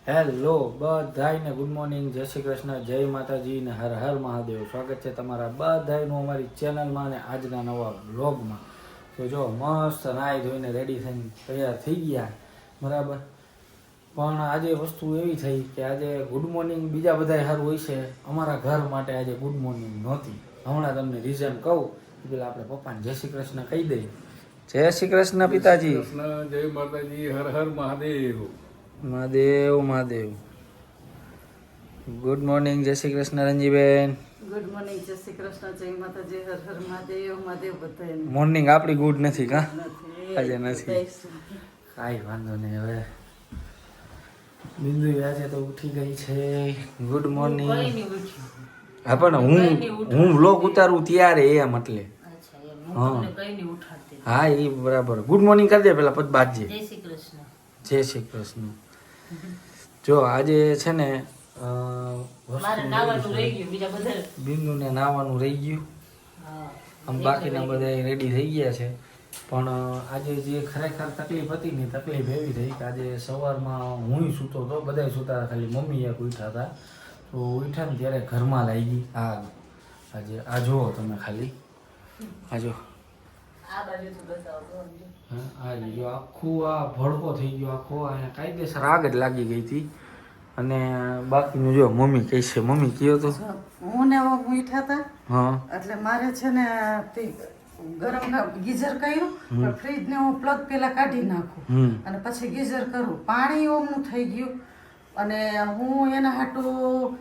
Hello બધાને good morning, જય શ્રી કૃષ્ણ, જય માતાજી ને હર હર મહાદેવ. સ્વાગત છે તમારા બધાનું અમારી ચેનલમાં અને આજના નવા વ્લોગમાં. તો જો મસ્ત નાહી ધોઈને રેડી થઈને તૈયાર થઈ ગયા બરાબર. પણ આજે વસ્તુ એવી થઈ કે આજે ગુડ મોર્નિંગ બીજા બધા સારું હોય છે, અમારા ઘર માટે આજે ગુડ મોર્નિંગ નહોતી. હમણાં તમને રીઝન કહું પેલા આપણે પપ્પાને જય શ્રી કૃષ્ણ કહી દઈએ. જય શ્રી કૃષ્ણ પિતાજી. જય માતાજી, હર હર મહાદેવ. મહાદેવ મહાદેવ. ગુડ મોર્નિંગ, જય શ્રી કૃષ્ણ રંજીબેન. ગુડ મોર્નિંગ, જય શ્રી કૃષ્ણ, જય માતાજી, હર હર મહાદેવ. મહાદેવ બધાને મોર્નિંગ આપણી ગુડ નથી કા નથી. આજે નથી. કાંઈ વાંધો નહીં. હવે બિંદુ આજે તો ઉઠી ગઈ છે. Good morning. હા પણ હું વ્લોગ ઉતારું ત્યારે એમ એટલે હા એ બરાબર. ગુડ મોર્નિંગ કરી દે પેલા પદ બાજે. જય શ્રી કૃષ્ણ. જય શ્રી કૃષ્ણ. જો આજે છે ને બિંદુને નાવાનું રહી ગયું. આમ બાકીના બધા રેડી થઈ ગયા છે. પણ આજે જે ખરેખર તકલીફ હતી ને તકલીફ એવી થઈ કે આજે સવારમાં હું સૂતો હતો, બધા સૂતા હતા, ખાલી મમ્મી એક ઉઠ્યા હતા. તો ઉઠ્યા ને ત્યારે ઘરમાં લાગી આગ. આજે આ જુઓ તમે ખાલી આ જો આખું આ ભડકો થઈ ગયો આખો. અહીંયા કાયદેસર આગ જ લાગી ગઈ હતી. અને બાકીનું જો મમ્મી કહે છે. મમ્મી કયો તો હું ને ઉઠ્યા હતા હા એટલે મારે છે ને ગરમ ગીઝર કર્યું, પણ ફ્રીજ ને હું પ્લગ પેલા કાઢી નાખું અને પછી ગીઝર કરું. પાણી ઓમનું થઈ ગયું અને હું એના હાટું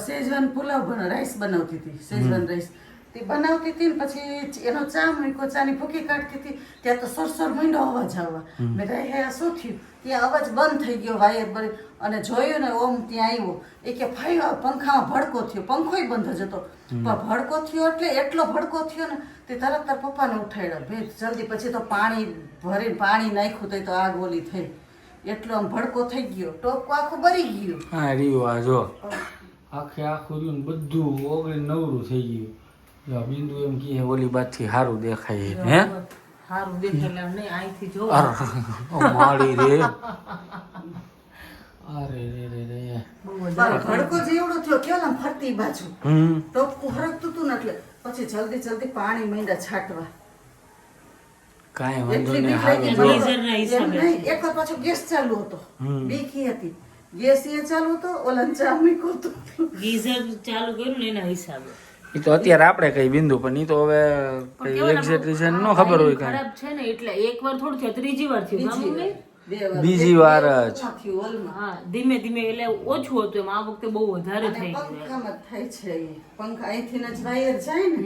શેઝવાન પુલાવ રાઈસ બનાવતી હતી. શેઝવાન રાઈસ તે બનાવતી હતી ને પછી એનો ચા મૂક્યો, ચાની ભૂકી કાઢતી હતી ત્યાં તો સરસર મીંડો અવાજ આવવા. મેં કહે હે શું થયું? ત્યાં અવાજ બંધ થઈ ગયો વાયર પર અને જોયું ને ઓમ ત્યાં આવ્યો. એ કે ભાઈ પંખામાં ભડકો થયો. પંખોય બંધ જ હતો પણ ભડકો થયો એટલે એટલો ભડકો થયો ને તે તરત તાર પપ્પાને ઉઠાડ્યા. ભાઈ જલ્દી. પછી તો પાણી ભરીને પાણી નાખ્યું તો આગ ઓલી થઈ. એટલો આમ ભડકો થઈ ગયો. ટોપકો આખું બરી ગયું. હા રીવા આ જો આખું રહ્યું ને બધું ઓગળી નવરું થઈ ગયું. જો બિંદુ એમ કહે ઓલી બાજુથી સારું દેખાય હે સારું દેખાય નહીં અહીંથી જો માળી રે. અરે રે રે રે ભડકો જેવડો થયો કેવો આમ ફરતી બાજુ ટોપકું હરકતું હતું ને એટલે પછી જલ્દી પાણી માંડ્યા છાંટવા. કાંઈ વાંધો નહીં. એક વાર પાછો ગેસ ચાલુ હતો. બીકી હતી. ગેસ એ ચાલુ હતો, ઓલા ચા મૂક્યો હતો. ગીઝર ચાલુ કર્યું ને એના હિસાબે. એ તો અત્યારે આપણે કઈ બિંદુ પણ એ તો હવે કઈ એક્ઝેક્ટ રીઝન ન ખબર હોય કાંઈ. ખરાબ છે ને એટલે એકવાર થોડું થયું, ત્રીજી વાર થયું. બીજી વાર જ હા ધીમે ધીમે એટલે ઓછું હતું એમ. આ વખતે બહુ વધારે થઈ ગયું. પંખામાં થાય છે. પંખા અહીંથી જ વાયર જાય ને,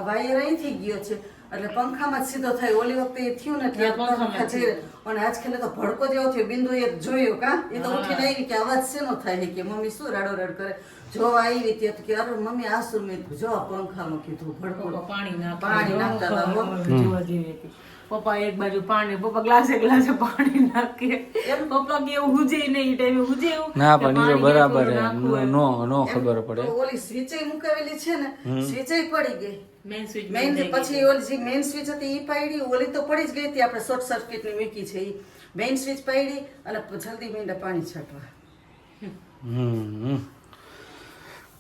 વાયર અહીંથી ગયો છે એટલે પંખામાં જ સીધો થાય. ઓલી વખતે એ થયું ને એટલે પંખા જઈ અને આજકાલ તો ભડકો જેવો થયો. બિંદુ એ જોયો કા એ તો ઉઠીને આવી કે અવાજ શેનો થાય કે મમ્મી શું રાડો રાડ કરે. જોવા આવી ત્યાં કે અરે મમ્મી આ શું? મેં જો પંખામાં કીધું ભડકો પાણી પાણી નાખતા જોવા જેવી હતી. પપ્પા એક બાજુ પાણી, પપ્પા ગ્લાસે પાણી નાખે. પપ્પા કે એવું હુજે નહીં એ ટાઈમે હુજે એવું ના પણ એ તો બરાબર નો ખબર પડે. ઓલી સ્વિચ મુકાવેલી છે ને, સ્વિચ પડી ગઈ. મેઇન સ્વિચ પછી ઓલી જે મેઇન સ્વિચ હતી એ પાડી. ઓલી તો પડી જ ગઈ હતી. આપણે શોર્ટ સર્કિટ ની મૂકી છે એ મેઇન સ્વિચ પાડી અને જલ્દી મીંડા પાણી છાંટવા.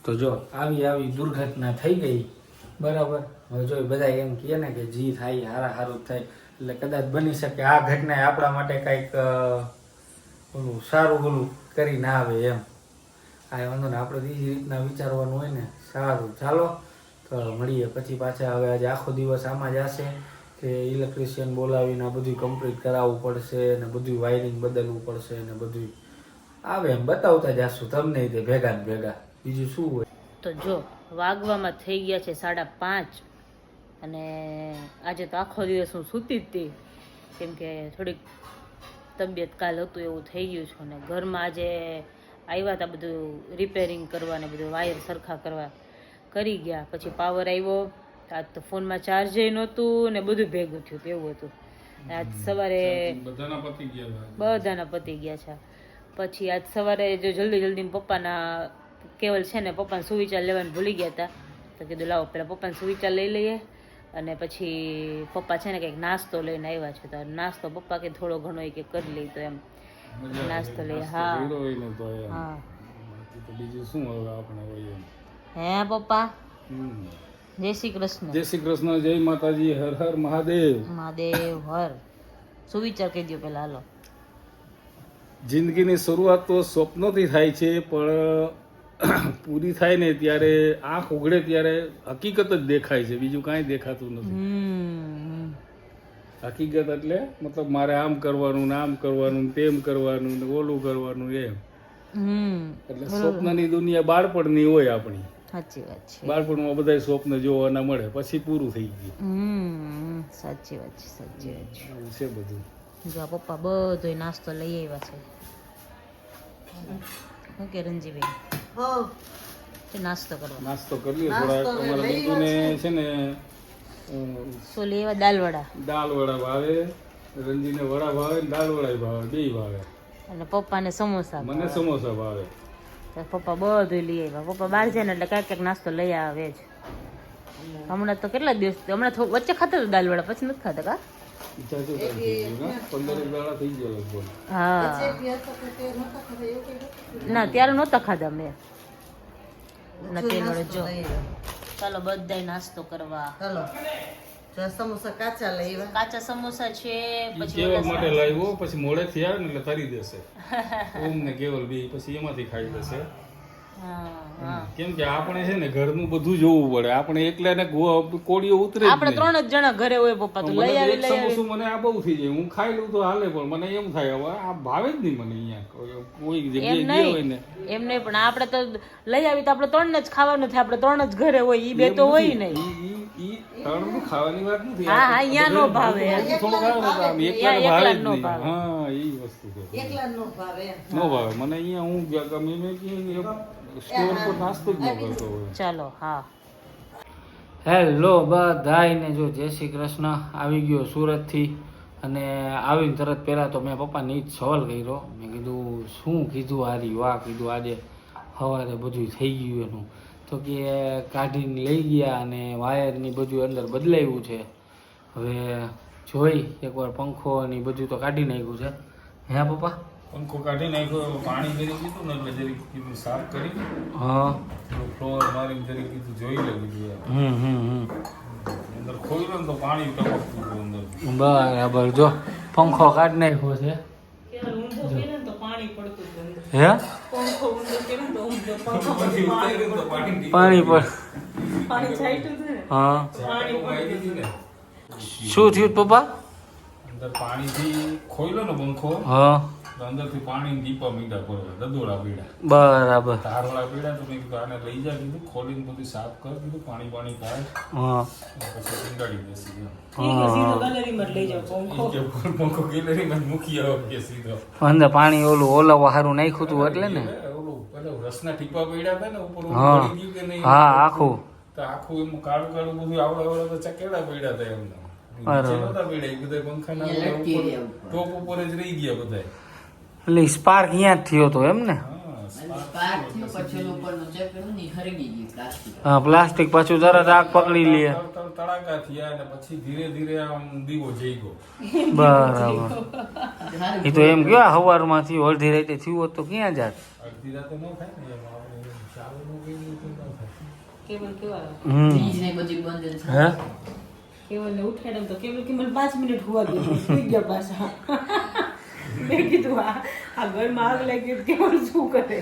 તો જો આવી દુર્ઘટના થઈ ગઈ બરાબર. હવે જો બધા એમ કહે ને કે જી થાય હારું થાય એટલે કદાચ બની શકે આ ઘટના આપણા માટે કંઈક ઓલું સારું ઓલું કરી ના આવે એમ. આ વાંધો ને આપણે એ રીતના વિચારવાનું હોય ને. સારું ચાલો તો મળીએ પછી પાછા. હવે આજે આખો દિવસ આમાં જ હશે કે ઇલેક્ટ્રિશિયન બોલાવીને આ બધું કમ્પ્લીટ કરાવવું પડશે ને બધું વાયરિંગ બદલવું પડશે ને બધું આવે એમ બતાવતા જશું તમને તે ભેગા ને ભેગા. બીજું શું હોય. તો જો વાગવામાં થઈ ગયા છે 5:30 અને આજે તો આખો દિવસ હું સૂતી જ હતી કેમ કે થોડીક તબિયત કાલ હતું એવું થઈ ગયું છે. અને ઘરમાં આજે આવ્યા હતા બધું રિપેરિંગ કરવા ને બધું વાયર સરખા કરવા કરી ગયા. પછી પાવર આવ્યો. આજ તો ફોનમાં ચાર્જે નહોતું ને બધું ભેગું થયું એવું હતું. આજ સવારે બધાના પતી ગયા છે. પછી આજ સવારે જો જલ્દી પપ્પાના કેવલ છે ને પપ્પાને સુવિચાર લેવાનું ભૂલી ગયા હતા તો કીધું લાવો પેલા પપ્પાને સુવિચાર લઈ લઈએ અને પછી પપ્પા છે ને કંઈક નાસ્તો લઈને આવ્યા છે. તો નાસ્તો પપ્પા કે થોડો ઘણો કે કરી લઈ તો એમ મજા નાસ્તો લઈએ, નાસ્તો હા. કર્યો હોય ને તો એમ. હા બાકી તો બીજું શું હવે આપણે હોય એમ. હે પપ્પા, હમ. જય શ્રી કૃષ્ણ. જય શ્રી કૃષ્ણ, જય માતાજી, હર હર મહાદેવ. મહાદેવ હર. શું વિચાર કહી દો પેલા, હાલો. જિંદગીની શરૂઆત તો સ્વપ્નોથી થાય છે, પણ પૂરી થાય ને ત્યારે આંખ ઉઘડે ત્યારે હકીકત જ દેખાય છે, બીજું કાંઈ દેખાતું નથી. હકીકત એટલે મતલબ મારે આમ કરવાનું ને આમ કરવાનું ને તેમ કરવાનું ને ઓલું કરવાનું એમ. એટલે સ્વપ્નની દુનિયા બાળપણની હોય આપણી. સાચી વાત છે. બાળપણમાં બધા સ્વપ્ન જોવાના મળે, પછી પૂરું થઈ ગયું. સાચી વાત છે, સાચી વાત છે. એવું છે બધું. જો આ પપ્પા બધો નાસ્તો લઈ આવ્યા છે. શું કે રંજીભાઈ, તે નાસ્તો કરવા નાસ્તો કરી લઈએ થોડાક. અમારા બિંદુને છે ને શું લેવા? દાલવડા. દાળ વડા ભાવે, રંજીને વડા ભાવે ને દાળ વડા ભાવે, બે ભાવે. અને પપ્પાને સમોસા. મને સમોસા ભાવે. તો પપ્પા બધું લઈ આવ્યા. પપ્પા બહાર જાય ને એટલે કાંઈક નાસ્તો લઈ આવે જ. હમણાં તો કેટલા દિવસ, હમણાં વચ્ચે ખાતા હતા દાલ વડા, પછી નથી ખાતા કા? 15 દાડા થઈ ગયા લગભગ. હા ના, ત્યારે નહોતા ખાધા મેં. નથી મળે. જો ચાલો બધાય નાસ્તો કરવા. ચાલો જો સમોસા કાચા લઈ કાચા સમોસા છે, પછી કેવલ માટે લાવ્યો, પછી મોડે થી આવે ને એટલે તરી દેશે. ઓમ ને કેવલ બે પછી એમાંથી ખાઈ લેશે. કેમ કે આપણે છે ને ઘરનું બધું જોવું પડે. આપણે એકલા ને કોળીઓ ઉતરે જ આપણે નહીં. 3 જ જણા ઘરે હોય પપ્પા, તો મને લઈ આવી એક સમોસું મને આ બહુ થઈ જાય. હું ખાઈ લઉં તો હાલે, પણ મને એમ થાય હવે આ ભાવે જ નહીં મને. અહીંયા કોઈ જગ્યાએ ગયા હોય ને એમ નહીં, પણ આપણે તો લઈ આવી તો આપણે 3 જ ખાવાનું થાય. આપણે 3 જ ઘરે હોય, ઈ બે તો હોય નહીં. ઈ તળનું ખાવાની વાત નથી. હા હા, અહીંયા નો ભાવે. થોડુંક આવે ને તો આમ એકલા ભાવે જ નહીં. હા એ વસ્તુ છે. એકલા નો ભાવે. નો ભાવે મને. અહીંયા હું ગમે મેં સ્ટોર પર નાસ્તો જ ન કરતો હોય. ચાલો. હા હેલો બધાયને, જો જય શ્રી કૃષ્ણ. આવી ગયો સુરતથી, અને આવીને તરત પહેલાં તો મેં પપ્પાને ઈ જ સવાલ કર્યો. મેં કીધું શું કીધું હારી વાહ, કીધું આજે સવારે બધું થઈ ગયું એનું. તો કે કાઢીને લઈ ગયા અને વાયરની બધું અંદર બદલાવ્યું છે. હવે જોઈ એકવાર પંખો અને ઈ બધું તો કાઢી નાખ્યું છે. હે પપ્પા? પંખો કાઢી નાખ્યો, પાણી કરી દીધું ને એટલે જરીક કીધું સાફ કરી, હા. ફ્લોર મારીને જરીક કીધું જોઈ લે કીધું. અંદર ખોલ્યું ને તો પાણી ટપકતું હતું અંદર. બરાબર. જો પંખો કાઢી નાખ્યો છે. હે પાણી પર હા. શું થયું પપ્પા? અંદર પાણીથી ખોલ્યો ને પંખો, હા તો અંદરથી પાણી દીપા મીડા પડવા, દદોડા પીડા, બરાબર. ધારવાળા પીડા. તો મેં કીધું આને લઈ જા, કીધું ખોલીને બધું સાફ કર, કીધું પાણી પાણી કાઢ, હા પછી ટીંગાડી દેસી. પંખો ગેલેરીમાં મૂકી આવો કે સીધો. અંદર પાણી ઓલું ઓલાવા સારું નાખ્યું હતું એટલે ને. ઓલું પેલા રસના ટીપા પડ્યા હતા ને ઉપર, હા. પડી ગયું કે નહીં? હા આખું. તો આખું એમ કાળું કાળું બધું આવડા તો ચકેડા પડ્યા હતા એમને. નીચે નહોતા પડ્યા, એ બધા પંખાના ઉપર ટોપ ઉપર જ રહી ગયા બધા. એટલે સ્પાર્ક અહીંયા જ થયો હતો એમ ને. હા પ્લાસ્ટિક પાછું તરત આગ પકડી લે. તડાકા થયા અને પછી ધીરે ધીરે આમ દીવો જઈ ગયો. બરાબર. એ તો એમ કયો સવારમાં થયું, અડધી રાતે થયું હોત તો ક્યાં જાત. અડધી રાતે ન થાય ને એમ આપણે ચાલુનું કઈ રીતે ન થાય. કેવલ કેવા હે કેવલ ને ઉઠાડ્યો તો કેવલ કે મને 5 મિનિટ હુવા દે, સુઈ ગયા પાછા. મેં કીધું આ ઘરમાં આગ લાગી તો કેવલ શું કરે?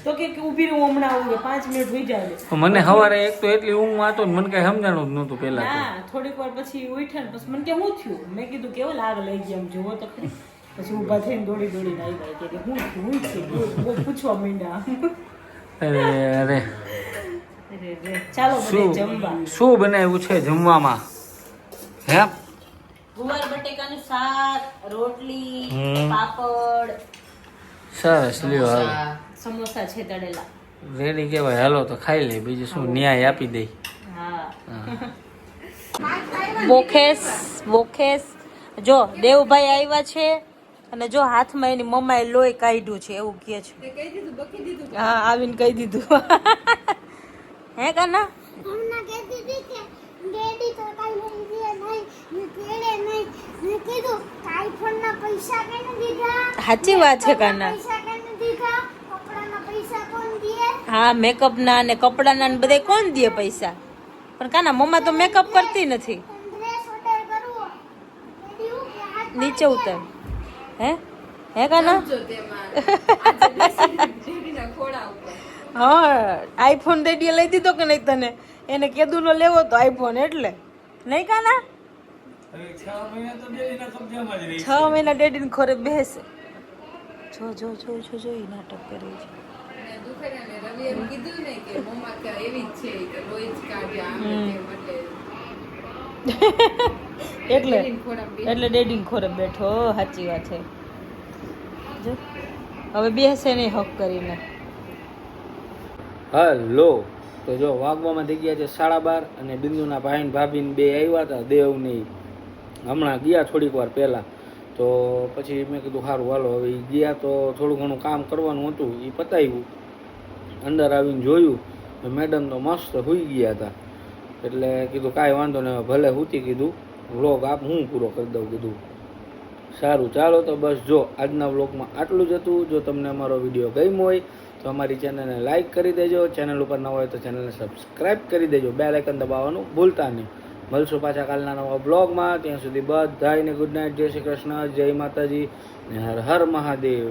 તો કે ઊભી રહું, હમણાં આવું, 5 મિનિટ હોઈ જાય. તો મને સવારે એક તો એટલી ઊંઘમાં હતો ને મને કઈ સમજાણું જ નહોતું પેલા. ના થોડીક વાર પછી ઉઠ્યા ને પછી મને કે શું થયું? મેં કીધું કેવલ આગ લાગી ગઈ, આમ જોવો તો ખરી. પછી ઊભા થઈને દોડી દોડીને આવી ગયા કે હું થયું બહુ પૂછવા માંડ્યા. અરે ચાલો બધે જમવા. શું બનાવ્યું છે જમવામાં? હે ગુવાર બટેકાનું શાક, રોટલી, પાપડ, સરસ લ્યો હાલો. સમોસા છે તળેલા. રેડી કહેવાય. હાલો તો ખાઈ લે, બીજું શું ન્યાય આપી દઈ. બોખેસ જો દેવભાઈ આવ્યા છે અને જો હાથમાં એની મમ્માએ લોહી કાઢ્યું છે એવું કહે છે. હા આવીને કહી દીધું. હે કાના ડેડી તો કાઈ લઈ દે નહીં ને કેડે નહીં મેં કીધું આઈફોન ના પૈસા કેને દીધા સાચી વાત છે કાના. પૈસા કેને દીધા કપડાના પૈસા કોણ દે હા, મેકઅપના ને કપડાના ને બધે કોણ દે પૈસા? પણ કાના મમ્મા તો મેકઅપ કરતી નથી. ડ્રેસ ઓર્ડર કરવો ડેડી હું કે હાથ નીચે ઉતર. હે હે કાના? હા, આઈફોન ડેડીએ લઈ દીધો કે નહીં તને? એને કીધું નો લેવો તો આઈફોન એટલે નહીં કાના? હવે 6 મહિના તો ડેડીના કબજામાં જ રહી 6 મહિના ડેડીને ખોરે બેસે. જો જો જો જો જો ઈ નાટક કરે છે. એટલે એટલે ડેડીને ખોરે બેઠો. સાચી વાત છે. જો હવે બેસે નહીં હક કરીને. હલો, તો જો વાગવામાં થઈ ગયા છે 12:30 અને બિંદુના ભાઈ ને ભાભી ને બે આવ્યા હતા દેવને હમણાં ગયા થોડીક વાર પહેલા. તો પછી મેં કીધું સારું હાલો હવે ઈ ગયા તો થોડું ઘણું કામ કરવાનું હતું એ પતાવ્યું. અંદર આવીને જોયું તો મેડમ તો મસ્ત સૂઈ ગયા હતા. એટલે કીધું કાંઈ વાંધો નહીં ભલે સૂતી કીધું વ્લોગ હું પૂરો કરી દઉં કીધું. સારું ચાલો તો બસ જો આજના વ્લોગમાં આટલું જ હતું. જો તમને અમારો વિડીયો ગમ્યો હોય તો અમારી ચેનલને લાઇક કરી દેજો. ચેનલ ઉપર ન હોય તો ચેનલને સબસ્ક્રાઈબ કરી દેજો. બેલ આઇકન દબાવવાનું ભૂલતા નહીં. મળશું પાછા કાલના નવા બ્લોગમાં. ત્યાં સુધી બધાને ગુડ નાઇટ, જય શ્રી કૃષ્ણ, જય માતાજી ને હર હર મહાદેવ.